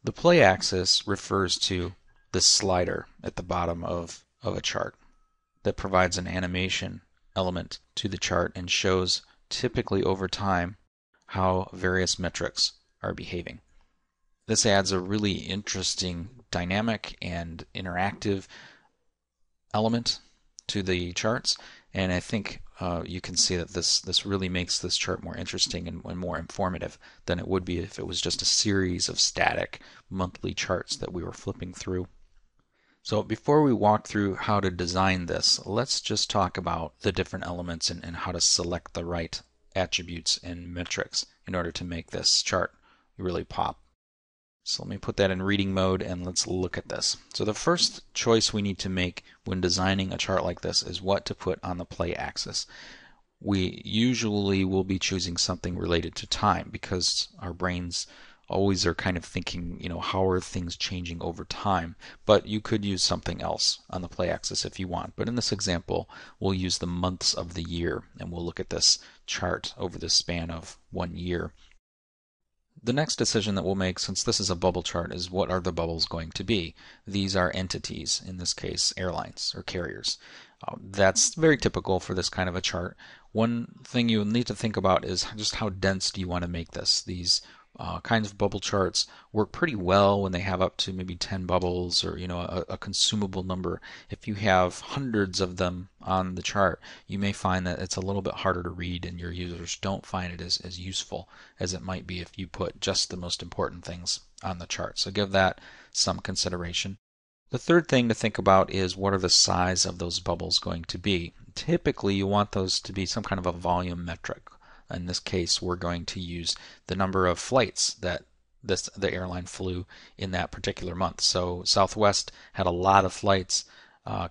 The play axis refers to the slider at the bottom of a chart that provides an animation element to the chart and shows typically over time how various metrics are behaving. This adds a really interesting dynamic and interactive element to the charts, and I think you can see that this really makes this chart more interesting and more informative than it would be if it was just a series of static monthly charts that we were flipping through. So before we walk through how to design this, let's just talk about the different elements and how to select the right attributes and metrics in order to make this chart really pop. So let me put that in reading mode and let's look at this. So the first choice we need to make when designing a chart like this is what to put on the play axis. We usually will be choosing something related to time because our brains always are kind of thinking, how are things changing over time? But you could use something else on the play axis if you want. But in this example, we'll use the months of the year and we'll look at this chart over the span of 1 year. The next decision that we'll make, since this is a bubble chart, is what are the bubbles going to be? These are entities, in this case airlines or carriers. That's very typical for this kind of a chart. One thing you'll need to think about is just how dense do you want to make this. These kinds of bubble charts work pretty well when they have up to maybe 10 bubbles or a consumable number. If you have hundreds of them on the chart, you may find that it's a little bit harder to read and your users don't find it as useful as it might be if you put just the most important things on the chart. So give that some consideration. The third thing to think about is what are the size of those bubbles going to be. Typically you want those to be some kind of a volume metric. In this case, we're going to use the number of flights that the airline flew in that particular month. So Southwest had a lot of flights.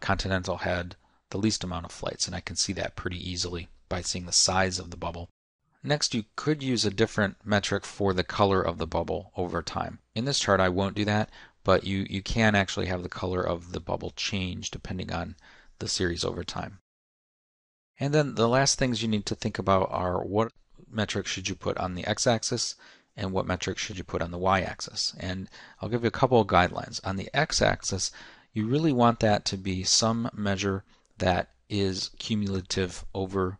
Continental had the least amount of flights, and I can see that pretty easily by seeing the size of the bubble. Next, you could use a different metric for the color of the bubble over time. In this chart, I won't do that, but you can actually have the color of the bubble change depending on the series over time. And then the last things you need to think about are what metrics should you put on the x-axis and what metrics should you put on the y-axis. And I'll give you a couple of guidelines. On the x-axis, you really want that to be some measure that is cumulative over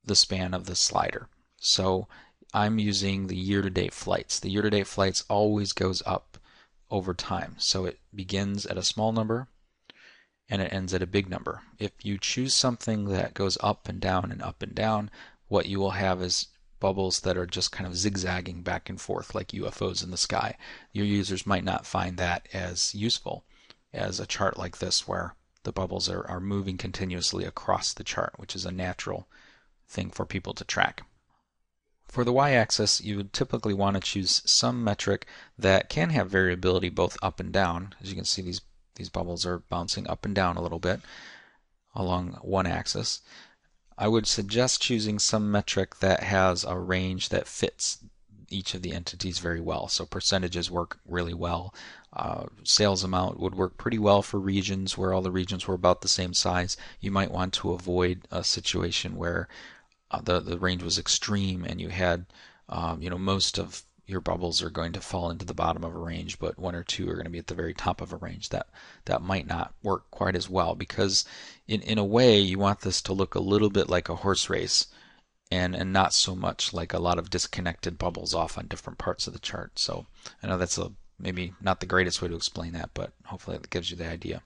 the span of the slider. So I'm using the year-to-date flights. The year-to-date flights always goes up over time. So it begins at a small number and it ends at a big number. If you choose something that goes up and down, what you will have is bubbles that are just kind of zigzagging back and forth like UFOs in the sky. Your users might not find that as useful as a chart like this where the bubbles are moving continuously across the chart, which is a natural thing for people to track. For the y-axis, you would typically want to choose some metric that can have variability both up and down. As you can see, these bubbles are bouncing up and down a little bit along one axis. I would suggest choosing some metric that has a range that fits each of the entities very well. So percentages work really well. Sales amount would work pretty well for regions where all the regions were about the same size. You might want to avoid a situation where the range was extreme and you had most of your bubbles are going to fall into the bottom of a range, but one or two are going to be at the very top of a range. That might not work quite as well because in a way you want this to look a little bit like a horse race and not so much like a lot of disconnected bubbles off on different parts of the chart. So I know that's maybe not the greatest way to explain that, but hopefully that gives you the idea.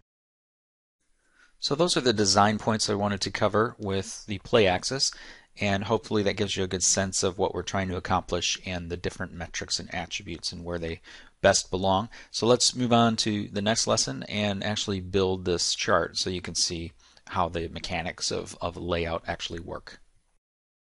So those are the design points I wanted to cover with the play axis. And hopefully that gives you a good sense of what we're trying to accomplish and the different metrics and attributes and where they best belong. So let's move on to the next lesson and actually build this chart so you can see how the mechanics of layout actually work.